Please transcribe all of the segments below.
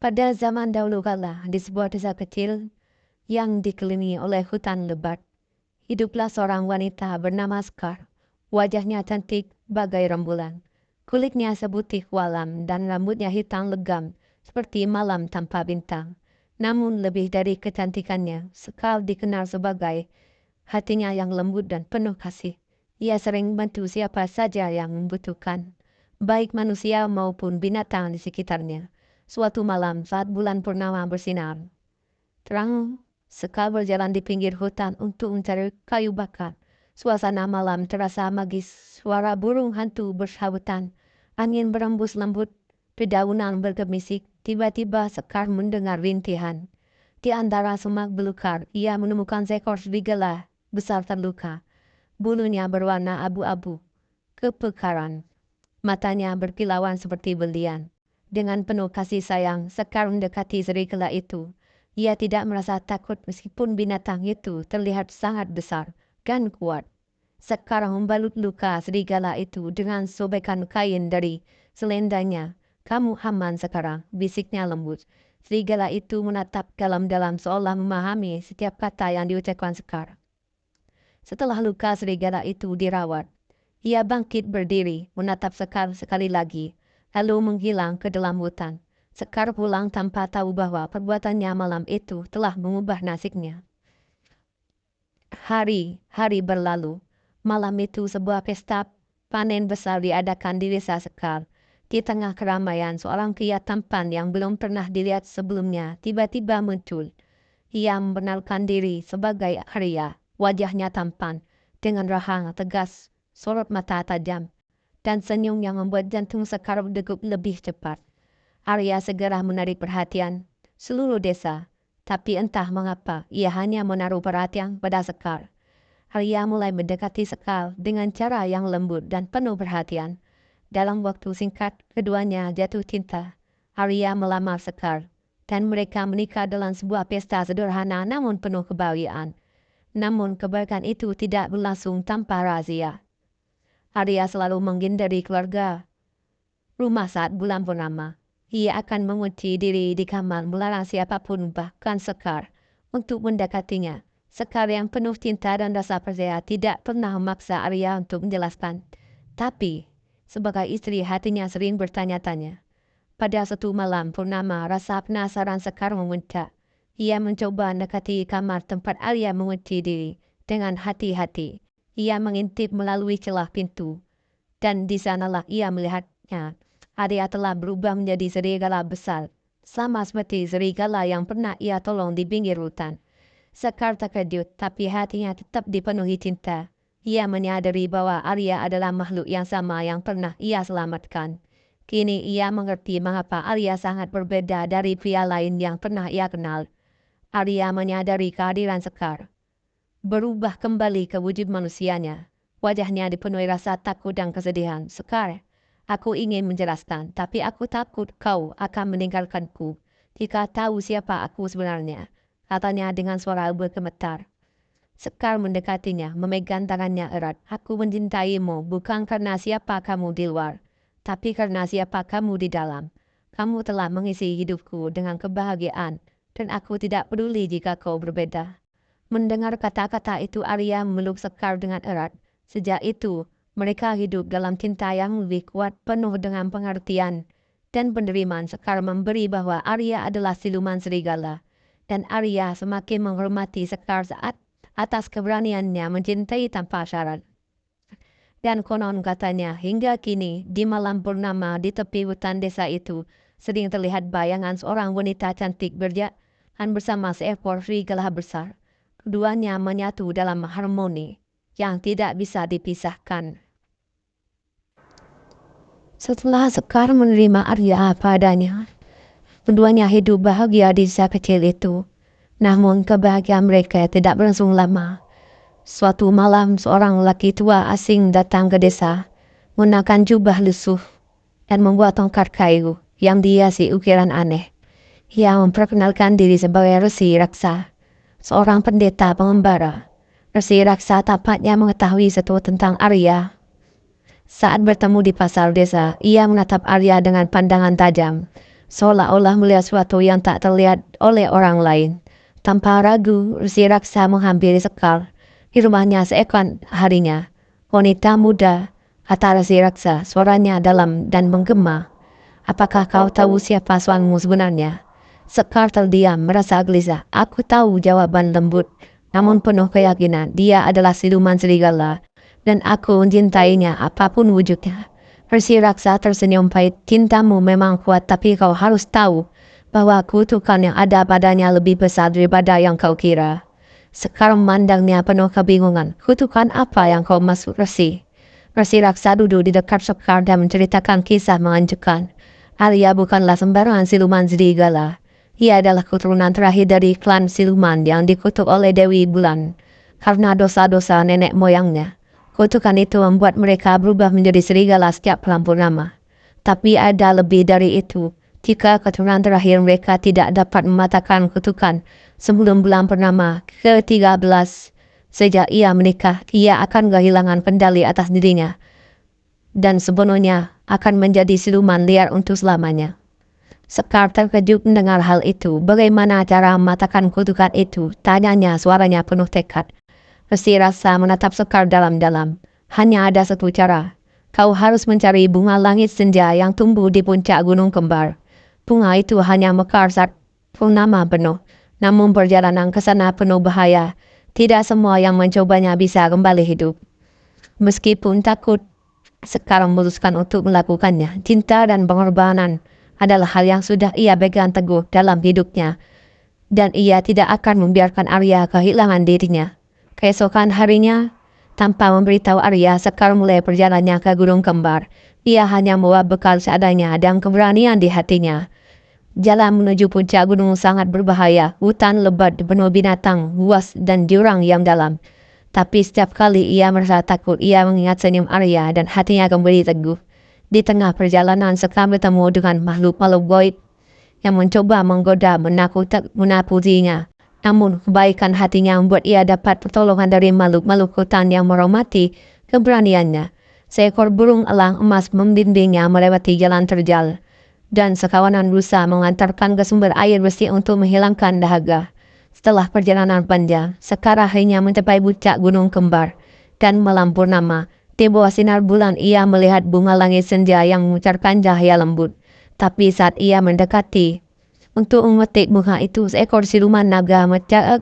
Pada zaman dahulu kala, di sebuah desa kecil yang dikelilingi oleh hutan lebat, hiduplah seorang wanita bernama Sekar. Wajahnya cantik bagai rembulan. Kulitnya seputih walam dan rambutnya hitam legam seperti malam tanpa bintang. Namun lebih dari kecantikannya, Sekar dikenal sebagai hatinya yang lembut dan penuh kasih. Ia sering bantu siapa saja yang membutuhkan, baik manusia maupun binatang di sekitarnya. Suatu malam saat bulan purnama bersinar terang, Sekar berjalan di pinggir hutan untuk mencari kayu bakar. Suasana malam terasa magis, suara burung hantu bersahutan, angin berembus lembut, dedaunan bergemisik. Tiba-tiba Sekar mendengar rintihan. Di antara semak belukar, ia menemukan seekor serigala besar terluka. Bulunya berwarna abu-abu, kepekaran. Matanya berkilauan seperti belian. Dengan penuh kasih sayang, Sekar mendekati serigala itu. Ia tidak merasa takut meskipun binatang itu terlihat sangat besar dan kuat. Sekar membalut luka serigala itu dengan sobekan kain dari selendangnya. "Kamu aman sekarang," bisiknya lembut. Serigala itu menatap dalam-dalam seolah memahami setiap kata yang diucapkan Sekar. Setelah luka serigala itu dirawat, ia bangkit berdiri, menatap Sekar sekali lagi, lalu menghilang ke dalam hutan. Sekar pulang tanpa tahu bahwa perbuatannya malam itu telah mengubah nasibnya. Hari berlalu. Malam itu sebuah pesta panen besar diadakan di desa Sekar. Di tengah keramaian, seorang pria tampan yang belum pernah dilihat sebelumnya tiba-tiba muncul. Ia memperkenalkan diri sebagai Arya. Wajahnya tampan, dengan rahang tegas, sorot mata tajam, dan senyum yang membuat jantung Sekar berdegup lebih cepat. Arya segera menarik perhatian seluruh desa, tapi entah mengapa ia hanya menaruh perhatian pada Sekar. Arya mulai mendekati Sekar dengan cara yang lembut dan penuh perhatian. Dalam waktu singkat, keduanya jatuh cinta. Arya melamar Sekar, dan mereka menikah dalam sebuah pesta sederhana namun penuh kebahagiaan. Namun kebaikan itu tidak berlangsung tanpa razia. Arya selalu menghindari keluarga rumah saat bulan purnama. Ia akan mengunci diri di kamar melarang siapapun bahkan Sekar untuk mendekatinya. Sekar yang penuh cinta dan rasa percaya tidak pernah memaksa Arya untuk menjelaskan. Tapi, sebagai istri hatinya sering bertanya-tanya. Pada satu malam purnama, rasa penasaran Sekar memuncak. Ia mencoba mendekati kamar tempat Arya mengunci diri. Dengan hati-hati, ia mengintip melalui celah pintu. Dan di sanalah ia melihatnya. Arya telah berubah menjadi serigala besar, sama seperti serigala yang pernah ia tolong di pinggir hutan. Sekar terkejut, tapi hatinya tetap dipenuhi cinta. Ia menyadari bahwa Arya adalah makhluk yang sama yang pernah ia selamatkan. Kini ia mengerti mengapa Arya sangat berbeda dari pria lain yang pernah ia kenal. Arya menyadari kehadiran Sekar berubah kembali ke wujud manusianya. Wajahnya dipenuhi rasa takut dan kesedihan. "Sekar, aku ingin menjelaskan, tapi aku takut kau akan meninggalkanku jika tahu siapa aku sebenarnya," katanya dengan suara bergemetar. Sekar mendekatinya, memegang tangannya erat. "Aku mencintaimu bukan karena siapa kamu di luar, tapi karena siapa kamu di dalam. Kamu telah mengisi hidupku dengan kebahagiaan, dan aku tidak peduli jika kau berbeda." Mendengar kata-kata itu, Arya memeluk Sekar dengan erat. Sejak itu, mereka hidup dalam cinta yang lebih kuat, penuh dengan pengertian dan penerimaan. Sekar memberi bahwa Arya adalah siluman serigala, dan Arya semakin menghormati Sekar saat atas keberaniannya mencintai tanpa syarat. Dan konon katanya, hingga kini di malam purnama di tepi hutan desa itu sering terlihat bayangan seorang wanita cantik berjalan bersama seekor serigala besar. Keduanya menyatu dalam harmoni yang tidak bisa dipisahkan. Setelah Sekar menerima Arya apa adanya, keduanya hidup bahagia di desa kecil itu. Namun kebahagiaan mereka tidak berlangsung lama. Suatu malam seorang laki tua asing datang ke desa, mengenakan jubah lusuh dan membawa tongkat kayu yang dihiasi ukiran aneh. Ia memperkenalkan diri sebagai Resi Raksa, seorang pendeta pengembara. Resi Raksa tampaknya mengetahui sesuatu tentang Arya. Saat bertemu di pasar desa, ia menatap Arya dengan pandangan tajam. seolah-olah melihat sesuatu yang tak terlihat oleh orang lain. Tanpa ragu, Resi Raksa menghampiri Sekar. Di rumahnya seekor harinya, wanita muda, kata Resi Raksa, suaranya dalam dan menggema. Apakah kau tahu siapa suamimu sebenarnya? Sekar terdiam, merasa gelisah. Aku tahu, jawaban lembut, namun penuh keyakinan. Dia adalah siluman serigala, dan aku mencintainya apapun wujudnya. Resi Raksa tersenyum pahit. Cintamu memang kuat, tapi kau harus tahu bahwa kutukan yang ada padanya lebih besar daripada yang kau kira. Sekar memandangnya penuh kebingungan. Kutukan apa yang kau maksud, Resi? Resi Raksa duduk di dekat Sekar dan menceritakan kisah menganjurkan. Arya bukanlah sembarangan siluman serigala. Ia adalah keturunan terakhir dari klan siluman yang dikutuk oleh Dewi Bulan karena dosa-dosa nenek moyangnya. Kutukan itu membuat mereka berubah menjadi serigala setiap bulan purnama. Tapi ada lebih dari itu. Jika keturunan terakhir mereka tidak dapat mematahkan kutukan sebelum bulan purnama ke-13, sejak ia menikah, ia akan kehilangan kendali atas dirinya dan sebenarnya akan menjadi siluman liar untuk selamanya. Sekar terkejut mendengar hal itu. Bagaimana cara mematahkan kutukan itu? Tanyanya, suaranya penuh tekad. Resi Raksa menatap Sekar dalam-dalam. Hanya ada satu cara. Kau harus mencari bunga langit senja yang tumbuh di puncak gunung kembar. Bunga itu hanya mekar saat purnama penuh. Namun perjalanan ke sana penuh bahaya. Tidak semua yang mencobanya bisa kembali hidup. Meskipun takut, Sekar memutuskan untuk melakukannya. Cinta dan pengorbanan adalah hal yang sudah ia pegang teguh dalam hidupnya. Dan ia tidak akan membiarkan Arya kehilangan dirinya. Keesokan harinya, tanpa memberitahu Arya, Sekar mulai perjalanannya ke Gunung Kembar. Ia hanya membawa bekal seadanya dan keberanian di hatinya. Jalan menuju puncak gunung sangat berbahaya. Hutan lebat penuh binatang buas dan jurang yang dalam. Tapi setiap kali ia merasa takut, ia mengingat senyum Arya dan hatinya kembali teguh. Di tengah perjalanan, Sekar bertemu dengan makhluk-makhluk goib yang mencoba menggoda menakutinya. Namun kebaikan hatinya membuat ia dapat pertolongan dari makhluk-makhluk hutan yang menghormati keberaniannya. Seekor burung elang emas membimbingnya melewati jalan terjal, dan sekawanan rusa mengantarkan ke sumber air bersih untuk menghilangkan dahaga. Setelah perjalanan panjang, Sekar akhirnya mencapai puncak gunung kembar, dan malam purnama, di bawah sinar bulan ia melihat bunga langit senja yang memancarkan cahaya lembut. Tapi saat ia mendekati untuk memetik bunga itu, seekor siluman naga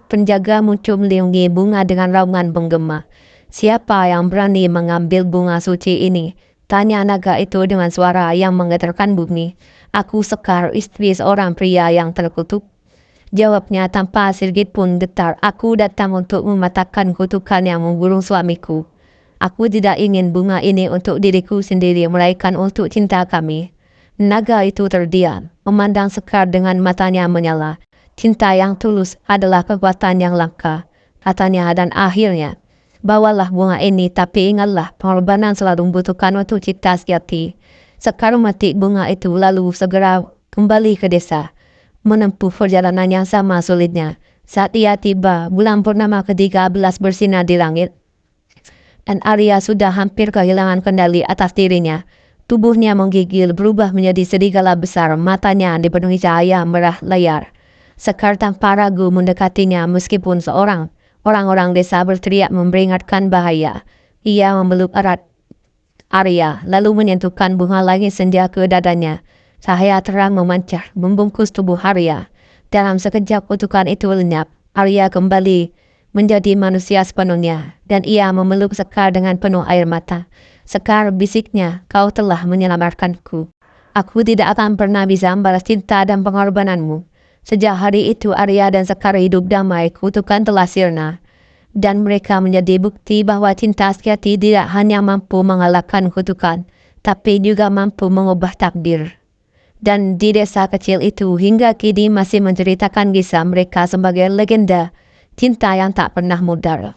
penjaga muncul melindungi bunga dengan raungan penggema. Siapa yang berani mengambil bunga suci ini? Tanya naga itu dengan suara yang menggetarkan bumi. Aku Sekar, istri seorang pria yang terkutuk. Jawabnya tanpa sedikit pun getar. Aku datang untuk mematahkan kutukan yang membunuh suamiku. Aku tidak ingin bunga ini untuk diriku sendiri, melainkan untuk cinta kami. Naga itu terdiam, memandang Sekar dengan matanya menyala. Cinta yang tulus adalah kekuatan yang langka, katanya, dan akhirnya, bawalah bunga ini, tapi ingatlah, pengorbanan selalu membutuhkan untuk cinta sejati. Sekar memetik bunga itu lalu segera kembali ke desa, menempuh perjalanan yang sama sulitnya. Saat ia tiba, bulan purnama ke-13 bersinar di langit, dan Arya sudah hampir kehilangan kendali atas dirinya. Tubuhnya menggigil, berubah menjadi serigala besar, matanya dipenuhi cahaya merah layar. Sekar tanpa ragu mendekatinya meskipun orang-orang desa berteriak memperingatkan bahaya. Ia memeluk erat Arya, lalu menyentuhkan bunga langit senja ke dadanya. Cahaya terang memancar, membungkus tubuh Arya. Dalam sekejap kutukan itu lenyap. Arya kembali menjadi manusia sepenuhnya, dan ia memeluk Sekar dengan penuh air mata. Sekar, bisiknya, kau telah menyelamatkanku. Aku tidak akan pernah bisa membalas cinta dan pengorbananmu. Sejak hari itu Arya dan Sekar hidup damai, kutukan telah sirna. Dan mereka menjadi bukti bahwa cinta sejati tidak hanya mampu mengalahkan kutukan, tapi juga mampu mengubah takdir. Dan di desa kecil itu hingga kini masih menceritakan kisah mereka sebagai legenda cinta yang tak pernah mudar.